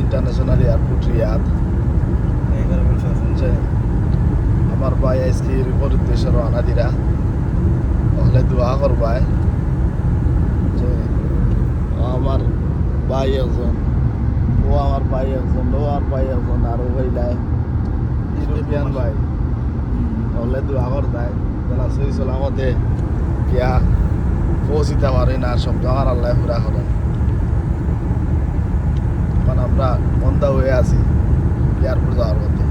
International airport Riyad. আমার ভাই আজকে বিপরীত দেশে রওনা দিরা, তাহলে দোয়া করবাই যে আমার ভাই একজন, ও আমার ভাই একজন, ও আমার ভাই একজন, আরো ভাইলাই ইউরোপিয়ান ভাই, তাহলে দোয়া করতাই যারা সহি সালামতে গিয়া পৌঁছিতে পারি না, সব আমার আল্লাহ পুরা করেন। এখন আমরা বন্ধা হয়ে আছি এয়ারপোর্ট যাওয়ার পথে।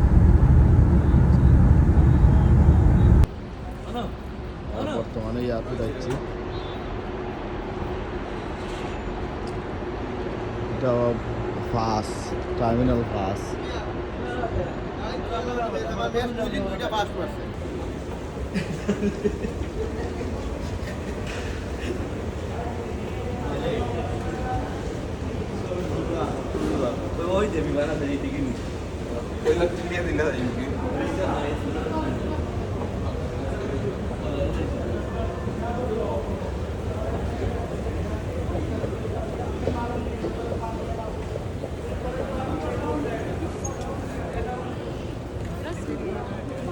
বর্তমানে এয়ারপোর্ট যাচ্ছি। এটা ফাস টার্মিনাল ফাস। ওই যে বিমান আছে এই টিকিট